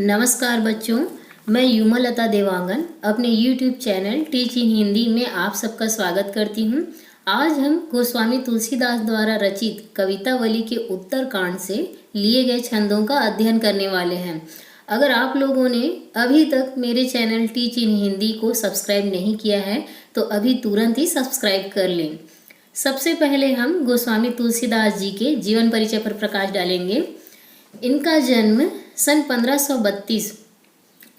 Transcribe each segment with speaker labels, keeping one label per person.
Speaker 1: नमस्कार बच्चों, मैं युमलता देवांगन अपने YouTube channel teach in Hindi में आप सबका स्वागत करती हूँ। आज हम गोस्वामी तुलसीदास द्वारा रचित कवितावली के उत्तरकांड से लिए गए छंदों का अध्ययन करने वाले हैं। अगर आप लोगों ने अभी तक मेरे चैनल टीच इन हिंदी को सब्सक्राइब नहीं किया है तो अभी तुरंत ही सब्सक्राइब कर लें। सबसे पहले हम गोस्वामी तुलसीदास जी के जीवन परिचय पर प्रकाश डालेंगे। इनका जन्म सन 1532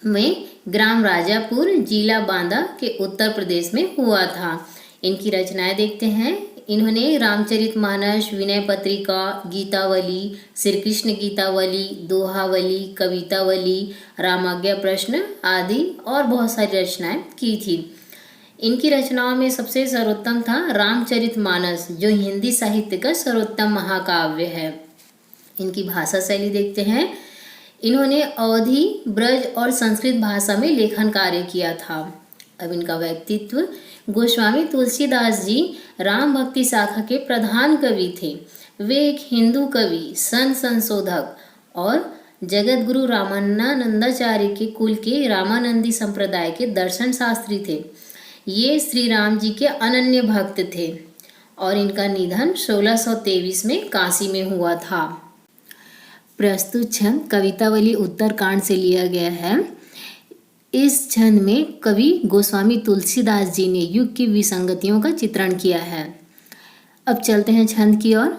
Speaker 1: में ग्राम राजापुर, जिला बांदा के उत्तर प्रदेश में हुआ था। इनकी रचनाएं देखते हैं। इन्होंने रामचरितमानस, विनय पत्रिका, गीतावली, श्री कृष्ण गीतावली, दोहावली, कवितावली, रामाज्ञा प्रश्न आदि और बहुत सारी रचनाएं की थी। इनकी रचनाओं में सबसे सर्वोत्तम था रामचरितमानस, जो हिंदी साहित्य का सर्वोत्तम महाकाव्य है। इनकी भाषा शैली देखते हैं। इन्होंने अवधी, ब्रज और संस्कृत भाषा में लेखन कार्य किया था। अब इनका व्यक्तित्व। गोस्वामी तुलसीदास जी राम भक्ति शाखा के प्रधान कवि थे। वे एक हिंदू कवि, संत संशोधक और जगत गुरु रामानंदाचार्य के कुल के रामानंदी संप्रदाय के दर्शन शास्त्री थे। ये श्री राम जी के अनन्य भक्त थे और इनका निधन 1623 में काशी में हुआ था। प्रस्तुत छंद कवितावली उत्तरकांड से लिया गया है। इस छंद में कवि गोस्वामी तुलसीदास जी ने युग की विसंगतियों का चित्रण किया है। अब चलते हैं छंद की ओर।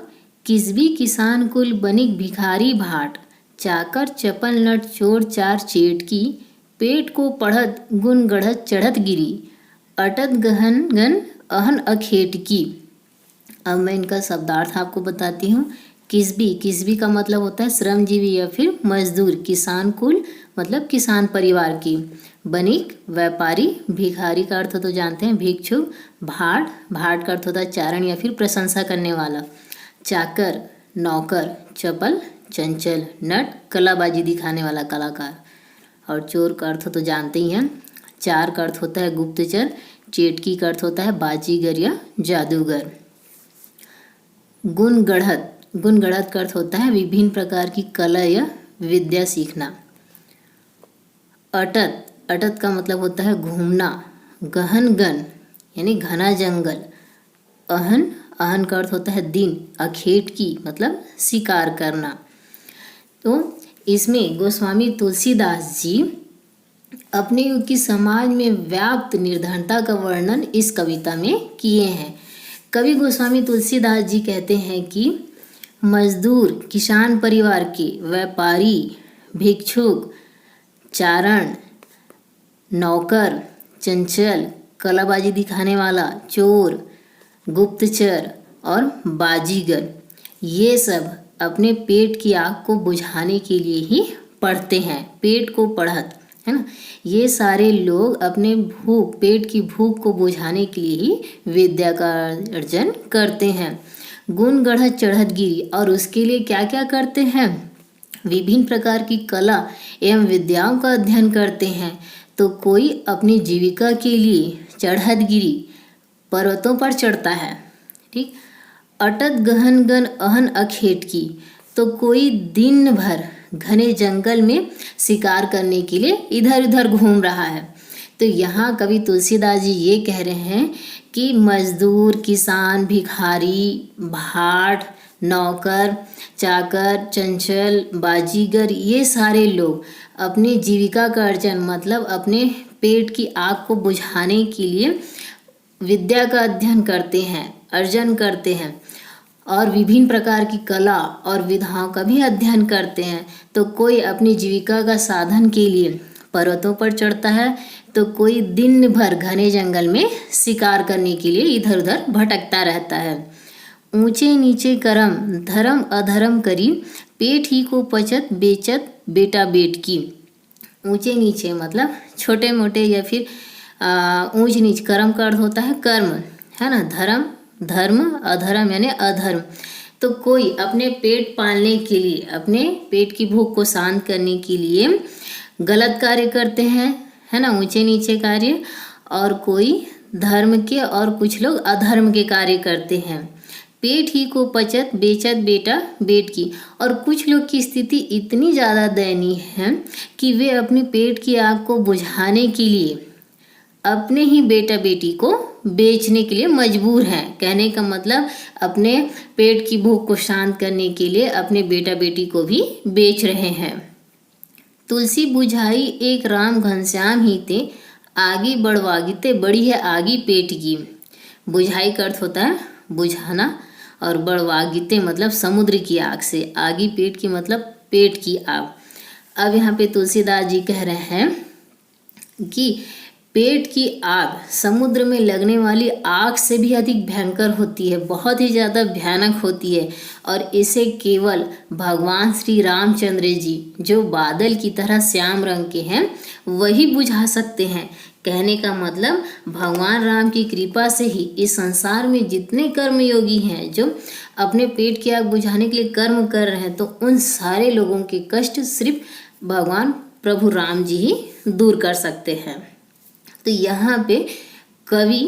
Speaker 1: किसबी किसान कुल बनिक भिखारी भाट, चाकर चपल नट चोर चार चेट की, पेट को पढ़त गुन गढ़त चढ़त गिरी, अटत गहन गन अहन अखेट की। अब मैं इनका शब्दार्थ आपको बताती हूँ। किसबी का मतलब होता है श्रमजीवी या फिर मजदूर। किसान कुल मतलब किसान परिवार की। बनिक व्यापारी। भिखारी का अर्थ तो जानते हैं भिक्षुक। भाट का अर्थ होता है चारण या फिर प्रशंसा करने वाला। चाकर नौकर। चपल चंचल। नट कलाबाजी दिखाने वाला कलाकार। और चोर का अर्थ तो जानते ही हैं। चार का अर्थ होता है गुप्तचर। चेटकी का अर्थ होता है बाजीगर या जादूगर। गुण गढ़त का अर्थ होता है विभिन्न प्रकार की कला या विद्या सीखना। अटत का मतलब होता है घूमना। गहन गन यानी घना जंगल। अहन का अर्थ होता है दिन। अखेट की मतलब शिकार करना। तो इसमें गोस्वामी तुलसीदास जी अपने युग की समाज में व्याप्त निर्धनता का वर्णन इस कविता में किए हैं। कवि गोस्वामी तुलसीदास जी कहते हैं कि मजदूर किसान परिवार के, व्यापारी भिक्षुक, चारण नौकर, चंचल कलाबाजी दिखाने वाला, चोर गुप्तचर और बाजीगर, ये सब अपने पेट की आग को बुझाने के लिए ही पढ़ते हैं। पेट को पढ़त है ना। ये सारे लोग अपने पेट की भूख को बुझाने के लिए ही विद्या का अर्जन करते हैं। गुण गढ़त चढ़त गिरी, और उसके लिए क्या क्या करते हैं? विभिन्न प्रकार की कला एवं विद्याओं का अध्ययन करते हैं। तो कोई अपनी जीविका के लिए चढ़त गिरी पर्वतों पर चढ़ता है। ठीक। अटत गहन गन अहन अखेट की, तो कोई दिन भर घने जंगल में शिकार करने के लिए इधर उधर घूम रहा है। तो यहाँ कवि तुलसीदास जी ये कह रहे हैं कि मजदूर, किसान, भिखारी, भाट, नौकर, चाकर, चंचल, बाजीगर, ये सारे लोग अपनी जीविका का अर्जन मतलब अपने पेट की आग को बुझाने के लिए विद्या का अध्ययन करते हैं, अर्जन करते हैं और विभिन्न प्रकार की कला और विधाओं का भी अध्ययन करते हैं। तो कोई अपनी जीविका का साधन के लिए पर्वतों पर चढ़ता है, तो कोई दिन भर घने जंगल में शिकार करने के लिए इधर उधर भटकता रहता है। ऊंचे नीचे करम धर्म अधर्म करी, पेट ही को पचत बेचत बेटा बेट की। ऊंचे नीचे मतलब छोटे मोटे या फिर ऊंच नीच। कर्म का अर्थ होता है कर्म, है ना। धर्म अधर्म यानी अधर्म। तो कोई अपने पेट पालने के लिए, अपने पेट की भूख को शांत करने के लिए गलत कार्य करते हैं, है ना, ऊंचे नीचे कार्य। और कोई धर्म के और कुछ लोग अधर्म के कार्य करते हैं। पेट ही को पचत बेचत बेटा बेट की। और कुछ लोग की स्थिति इतनी ज़्यादा दयनीय है कि वे अपनी पेट की आग को बुझाने के लिए अपने ही बेटा बेटी को बेचने के लिए मजबूर हैं। कहने का मतलब अपने पेट की भूख को शांत करने के लिए अपने बेटा बेटी को भी बेच रहे हैं। तुलसी बुझाई एक राम घनश्याम ही ते, आगी बढ़वागिते बड़ी है आगी पेट की। बुझाई का अर्थ होता है बुझाना, और बढ़वागिते मतलब समुद्र की आग से, आगी पेट की मतलब पेट की आग। अब यहाँ पे तुलसीदास जी कह रहे हैं कि पेट की आग समुद्र में लगने वाली आग से भी अधिक भयंकर होती है, बहुत ही ज़्यादा भयानक होती है, और इसे केवल भगवान श्री रामचंद्र जी जो बादल की तरह श्याम रंग के हैं वही बुझा सकते हैं। कहने का मतलब भगवान राम की कृपा से ही इस संसार में जितने कर्मयोगी हैं जो अपने पेट की आग बुझाने के लिए कर्म कर रहे हैं, तो उन सारे लोगों के कष्ट सिर्फ भगवान प्रभु राम जी ही दूर कर सकते हैं। तो यहाँ पे कवि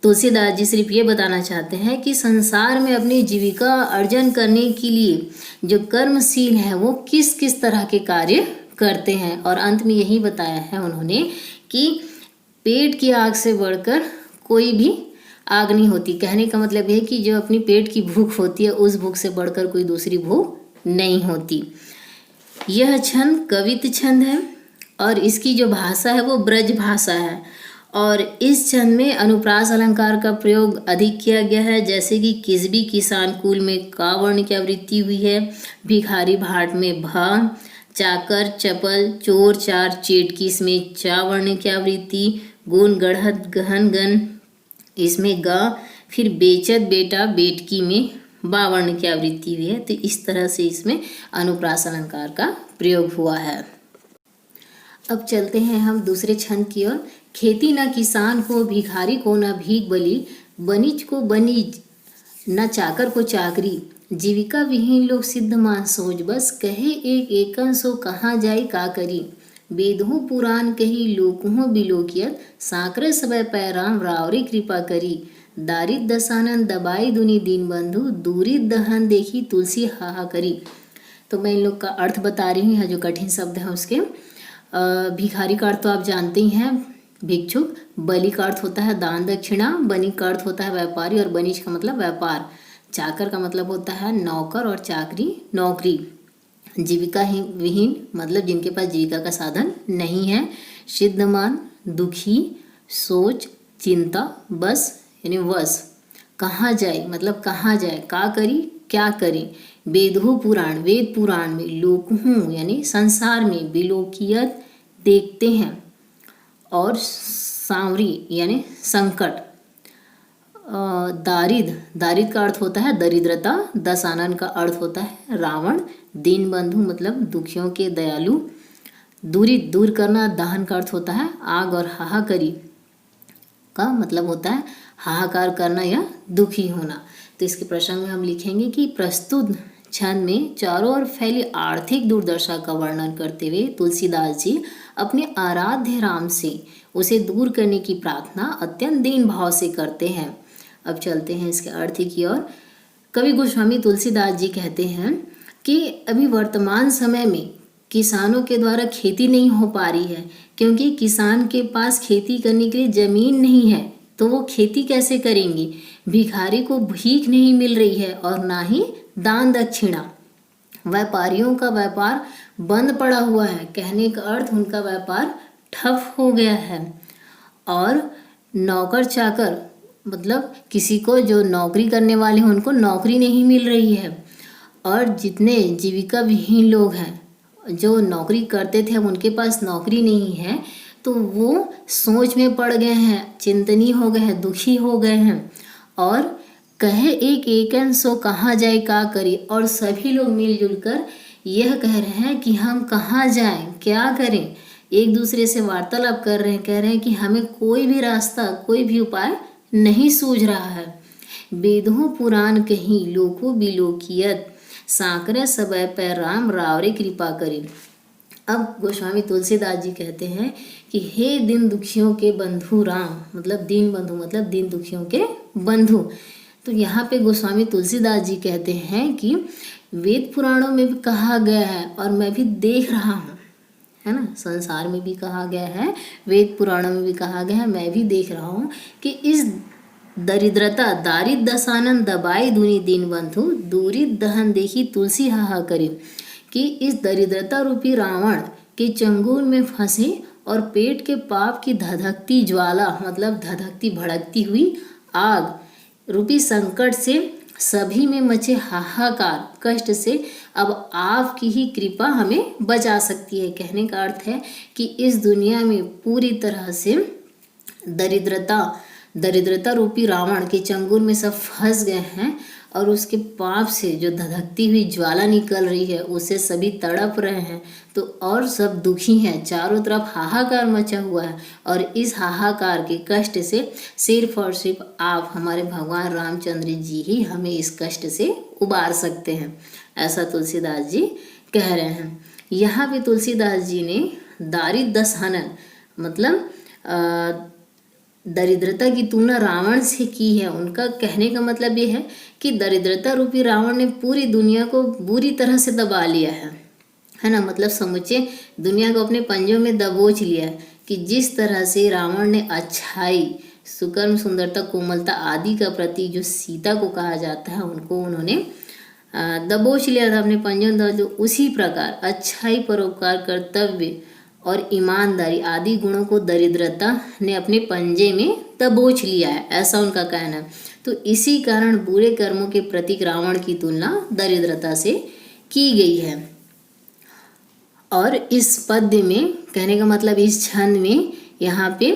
Speaker 1: तुलसीदास जी सिर्फ ये बताना चाहते हैं कि संसार में अपनी जीविका अर्जन करने के लिए जो कर्मशील है वो किस किस तरह के कार्य करते हैं। और अंत में यही बताया है उन्होंने कि पेट की आग से बढ़कर कोई भी आग नहीं होती। कहने का मतलब ये है कि जो अपनी पेट की भूख होती है उस भूख से बढ़कर कोई दूसरी भूख नहीं होती। यह छंद कवित छंद है और इसकी जो भाषा है वो ब्रज भाषा है, और इस छंद में अनुप्रास अलंकार का प्रयोग अधिक किया गया है। जैसे कि किसबी किसान कुल में का वर्ण की आवृत्ति हुई है, भिखारी भाट में भ, चाकर चपल चोर चार चेटकी इसमें चा वर्ण की आवृत्ति, गुण गढ़त गहन गन इसमें ग, फिर बेचत बेटा बेटकी में बा वर्ण की आवृत्ति हुई है। तो इस तरह से इसमें अनुप्रास अलंकार का प्रयोग हुआ है। अब चलते हैं हम दूसरे छंद की ओर। खेती न किसान को, भिखारी को न भीख बलि, बनिज को बनिज न चाकर को चाकरी, जीविका विहीन लोग सिद्ध मान सोच, बस कहे एक एकन सो कहाँ जाई का करी, वेदहु पुराण कही लोकहु बिलोकियत, साकर सबय पैराम रावरी कृपा करी, दारिद दसानन दबाई दुनि दीन बंधु, दूरी दहन देखी तुलसी हाहा करी। तो मैं इन लोग का अर्थ बता रही हूँ, यहाँ जो कठिन शब्द है उसके। भिखारी का अर्थ तो आप जानते ही हैं, भिक्षुक। बलि का अर्थ होता है दान दक्षिणा, बनिक का अर्थ होता है व्यापारी, और बनिज का मतलब व्यापार। चाकर का मतलब होता है नौकर, और चाकरी नौकरी। जीविका विहीन मतलब जिनके पास जीविका का साधन नहीं है। सिद्धमान दुखी, सोच चिंता, बस यानी वश। कहाँ जाए मतलब कहाँ जाए, का करी क्या करें। वेदहु पुराण वेद पुराण में, लोकहु यानी संसार में, बिलोकियत देखते हैं, और सांवरी यानी संकट। दारिद का अर्थ होता है दरिद्रता, दसानन का अर्थ होता है रावण, दीन बंधु मतलब दुखियों के दयालु, दूरी दूर करना, दहन का अर्थ होता है आग, और हाहाकरी का मतलब होता है हाहाकार करना या दुखी होना। तो इसके प्रसंग में हम लिखेंगे कि प्रस्तुत छंद में चारों ओर फैली आर्थिक दुर्दशा का वर्णन करते हुए तुलसीदास जी अपने आराध्य राम से उसे दूर करने की प्रार्थना अत्यंत दीन भाव से करते हैं। अब चलते हैं इसके अर्थ की ओर। कवि गोस्वामी तुलसीदास जी कहते हैं कि अभी वर्तमान समय में किसानों के द्वारा खेती नहीं हो पा रही है, क्योंकि किसान के पास खेती करने के लिए ज़मीन नहीं है, तो वो खेती कैसे करेंगे। भिखारी को भीख नहीं मिल रही है, और ना ही दान दक्षिणा। व्यापारियों का व्यापार बंद पड़ा हुआ है, कहने का अर्थ उनका व्यापार ठप हो गया है। और नौकर चाकर मतलब किसी को जो नौकरी करने वाले हैं उनको नौकरी नहीं मिल रही है। और जितने जीविका विहीन लोग हैं, जो नौकरी करते थे अब उनके पास नौकरी नहीं है, तो वो सोच में पड़ गए हैं, चिंतनीय हो गए हैं, दुखी हो गए हैं। और कहे एक एकन सो कहाँ जाए का करी, और सभी लोग मिलजुल कर यह कह रहे हैं कि हम कहाँ जाएं, क्या करें। एक दूसरे से वार्तालाप कर रहे हैं, कह रहे हैं कि हमें कोई भी रास्ता कोई भी उपाय नहीं सूझ रहा है। वेदों पुराण कहीं लोको बिलोकियत, साकर सबय पैर राम रावरे कृपा करी। अब गोस्वामी तुलसीदास जी कहते हैं कि हे दीन दुखियों के बंधु राम, मतलब दीन बंधु मतलब दीन दुखियों के बंधु, तो यहाँ पे गोस्वामी तुलसीदास जी कहते हैं कि वेद पुराणों में भी कहा गया है और मैं भी देख रहा हूँ, है ना, संसार में भी कहा गया है, वेद पुराणों में भी कहा गया है, मैं भी देख रहा हूँ कि इस दरिद्रता दारिद दसानन दबाई धुनी दीन बंधु दूरी दहन देखी तुलसी हाहा करे, कि इस दरिद्रता रूपी रावण के चंगुल में फंसे और पेट के पाप की धधकती ज्वाला मतलब धधकती भड़कती हुई आग रूपी संकट से सभी में मचे हाहाकार कष्ट से अब आपकी ही कृपा हमें बचा सकती है। कहने का अर्थ है कि इस दुनिया में पूरी तरह से दरिद्रता रूपी रावण के चंगुल में सब फंस गए हैं और उसके पाप से जो धधकती हुई ज्वाला निकल रही है उससे सभी तड़प रहे हैं, तो और सब दुखी हैं, चारों तरफ हाहाकार मचा हुआ है और इस हाहाकार के कष्ट से सिर्फ और सिर्फ आप हमारे भगवान रामचंद्र जी ही हमें इस कष्ट से उबार सकते हैं, ऐसा तुलसीदास जी कह रहे हैं। यहाँ पे तुलसीदास जी ने दारिद दसानन मतलब दरिद्रता की तुलना रावण से की है। उनका कहने का मतलब ये है कि दरिद्रता रूपी रावण ने पूरी दुनिया को बुरी तरह से दबा लिया है ना, मतलब समूचे दुनिया को अपने पंजों में दबोच लिया है। कि जिस तरह से रावण ने अच्छाई सुकर्म सुंदरता कोमलता आदि का प्रतीक जो सीता को कहा जाता है उनको उन्होंने दबोच लिया था अपने पंजों में, तो उसी प्रकार अच्छाई परोपकार कर्तव्य और ईमानदारी आदि गुणों को दरिद्रता ने अपने पंजे में दबोच लिया है, ऐसा उनका कहना है। तो इसी कारण बुरे कर्मों के प्रतीक रावण की तुलना दरिद्रता से की गई है। और इस पद्य में कहने का मतलब इस छंद में यहाँ पे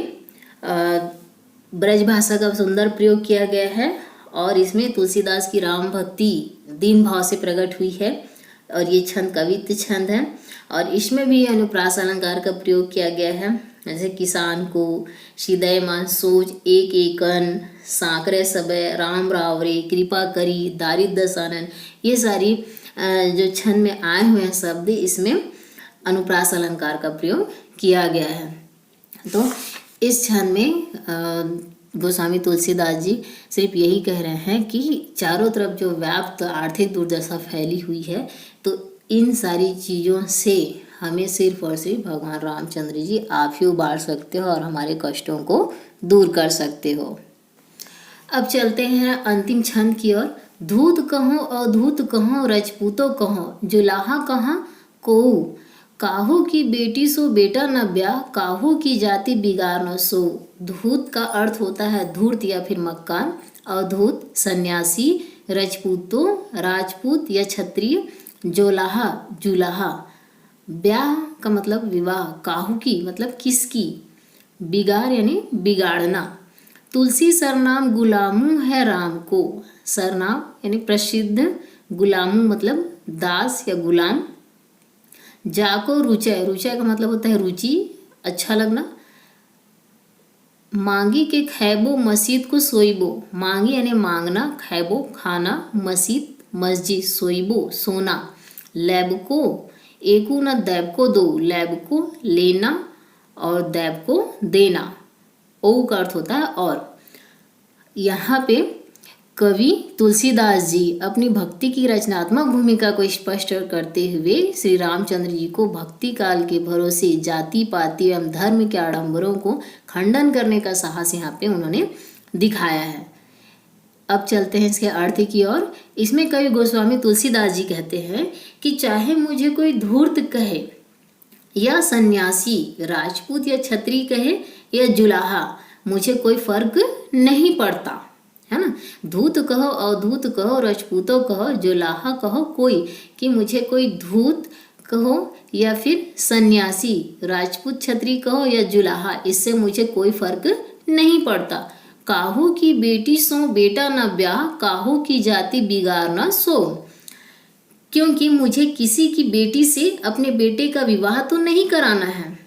Speaker 1: ब्रज भाषा का सुंदर प्रयोग किया गया है और इसमें तुलसीदास की राम भक्ति दीन भाव से प्रकट हुई है और ये छंद कवित्व छंद है। और इसमें भी अनुप्रास अलंकार का प्रयोग किया गया है, जैसे किसान को हृदय मान सोच एक एकन साकरे सबे राम रावरे कृपा करी दारिद दसानन, ये सारी जो छंद में आए हुए हैं शब्द इसमें अनुप्रास अलंकार का प्रयोग किया गया है। तो इस छंद में गोस्वामी तुलसीदास जी सिर्फ यही कह रहे हैं कि चारों तरफ जो व्याप्त आर्थिक दुर्दशा फैली हुई है तो इन सारी चीज़ों से हमें सिर्फ और सिर्फ भगवान रामचंद्र जी आप ही उबार सकते हो और हमारे कष्टों को दूर कर सकते हो। अब चलते हैं अंतिम छंद की ओर। धूत कहो अधूत कहो रजपूतो कहो जुलाहा कहाँ को काहू की बेटी सो बेटा न ब्याह काहू की जाति बिगाड़ न सो। धूत का अर्थ होता है धूर्त या फिर मक्कार, अधूत सन्यासी, रजपूतो राजपूत या क्षत्रिय, जोलाहा जुलाहा, ब्याह का मतलब विवाह, काहू की मतलब किसकी, बिगाड़ यानी बिगाड़ना। तुलसी सरनाम गुलामू है राम को, सरनाम यानी प्रसिद्ध, गुलामू मतलब दास या गुलाम। जाको रुचय, रुचय का मतलब होता है रुचि अच्छा लगना। मांगी के खैबो मस्जिद को सोईबो, मांगी यानी मांगना, खैबो खाना, मस्जिद मस्जिद, सोईबो सोना। लैब को एकू न दैब को दो, लैब को लेना और दैब को देना, ओ का अर्थ होता है और। यहाँ पे कवि तुलसीदास जी अपनी भक्ति की रचनात्मक भूमिका को स्पष्ट करते हुए श्री रामचंद्र जी को भक्ति काल के भरोसे जाति पाति एवं धर्म के आडंबरों को खंडन करने का साहस यहाँ पे उन्होंने दिखाया है। अब चलते हैं इसके अर्थ की ओर। इसमें कवि गोस्वामी तुलसीदास जी कहते हैं कि चाहे मुझे कोई धूर्त कहे या सन्यासी, राजपूत या क्षत्रिय कहे या जुलाहा, मुझे कोई फर्क नहीं पड़ता, है ना। धूत कहो अधूत कहो रजपूतो कहो जुलाहा कहो कोई, कि मुझे कोई धूत कहो या फिर सन्यासी, राजपूत क्षत्रिय कहो या जुलाहा, इससे मुझे कोई फर्क नहीं पड़ता। काहू की बेटी सो बेटा न ब्याह, काहू की जाति बिगाड़ न सो, क्योंकि मुझे किसी की बेटी से अपने बेटे का विवाह तो नहीं कराना है,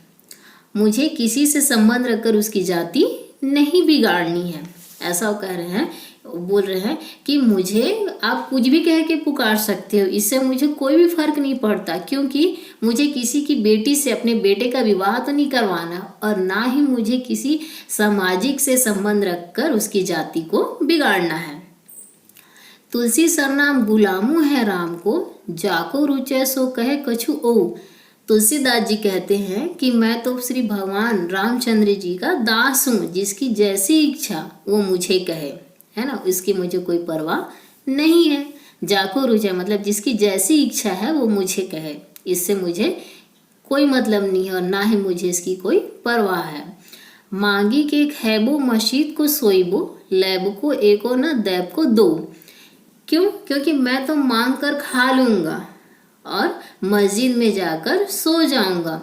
Speaker 1: मुझे किसी से संबंध रखकर उसकी जाति नहीं बिगाड़नी है, ऐसा वो कह रहे हैं। बोल रहे हैं कि मुझे आप कुछ भी कह के पुकार सकते हो, इससे मुझे कोई भी फर्क नहीं पड़ता, क्योंकि मुझे किसी की बेटी से अपने बेटे का विवाह तो नहीं करवाना और ना ही मुझे किसी सामाजिक से संबंध रखकर उसकी जाति को बिगाड़ना है। तुलसी सरनाम गुलामू है राम को, जाको रुचे सो कहे कछु ओ। तुलसीदास जी कहते हैं कि मैं तो श्री भगवान रामचंद्र जी का दास हूँ, जिसकी जैसी इच्छा वो मुझे कहे, है ना, इसकी मुझे कोई परवाह नहीं है। जाको रुचे मतलब जिसकी जैसी इच्छा है वो मुझे कहे, इससे मुझे कोई मतलब नहीं है और ना ही मुझे इसकी कोई परवाह है। मांगी के खैबो मशीद को सोईबो, लैब को एको न दैब को दो। क्यों? क्योंकि मैं तो मांग कर खा लूँगा और मस्जिद में जाकर सो जाऊँगा।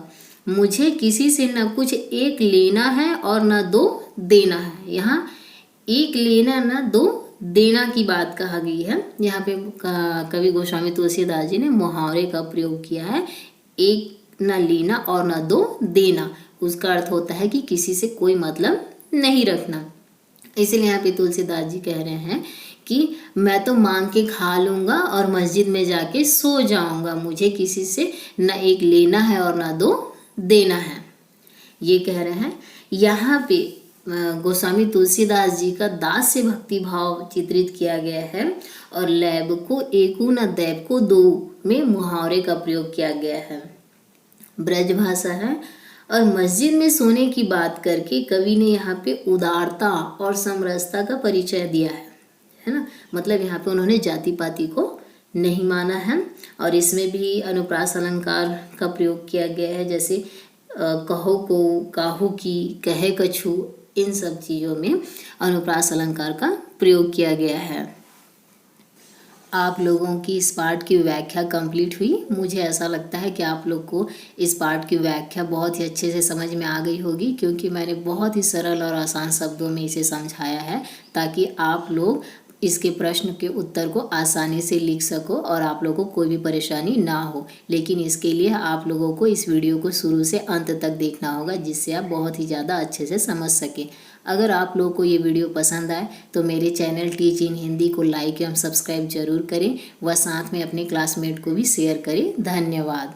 Speaker 1: मुझे किसी से न कुछ एक लेना है और न दो देना है। यहाँ एक लेना न दो देना की बात कहा गई है। यहाँ पे कवि गोस्वामी तुलसीदास जी ने मुहावरे का प्रयोग किया है, एक न लेना और न दो देना। उसका अर्थ होता है कि किसी से कोई मतलब नहीं रखना। इसलिए यहाँ पे तुलसीदास जी कह रहे हैं कि मैं तो मांग के खा लूँगा और मस्जिद में जाके सो जाऊँगा, मुझे किसी से न एक लेना है और न दो देना है, ये कह रहे हैं। यहाँ पे गोस्वामी तुलसीदास जी का दास से भक्ति भाव चित्रित किया गया है और लैब को एकू न दैब को दो में मुहावरे का प्रयोग किया गया है। ब्रज भाषा है और मस्जिद में सोने की बात करके कवि ने यहाँ पे उदारता और समरसता का परिचय दिया है ना। मतलब यहाँ पे उन्होंने जाति पाति को नहीं माना है और इसमें भी अनुप्रास अलंकार का प्रयोग किया गया है, जैसे कहो को, काहू की, कहे कछु, इन सब चीज़ों में अनुप्रास अलंकार का प्रयोग किया गया है। आप लोगों की इस पाठ की व्याख्या कंप्लीट हुई। मुझे ऐसा लगता है कि आप लोग को इस पाठ की व्याख्या बहुत ही अच्छे से समझ में आ गई होगी, क्योंकि मैंने बहुत ही सरल और आसान शब्दों में इसे समझाया है ताकि आप लोग इसके प्रश्न के उत्तर को आसानी से लिख सको और आप लोगों को कोई भी परेशानी ना हो। लेकिन इसके लिए आप लोगों को इस वीडियो को शुरू से अंत तक देखना होगा, जिससे आप बहुत ही ज़्यादा अच्छे से समझ सकें। अगर आप लोगों को ये वीडियो पसंद आए तो मेरे चैनल टीच इन हिंदी को लाइक एवं सब्सक्राइब जरूर करें व साथ में अपने क्लासमेट को भी शेयर करें। धन्यवाद।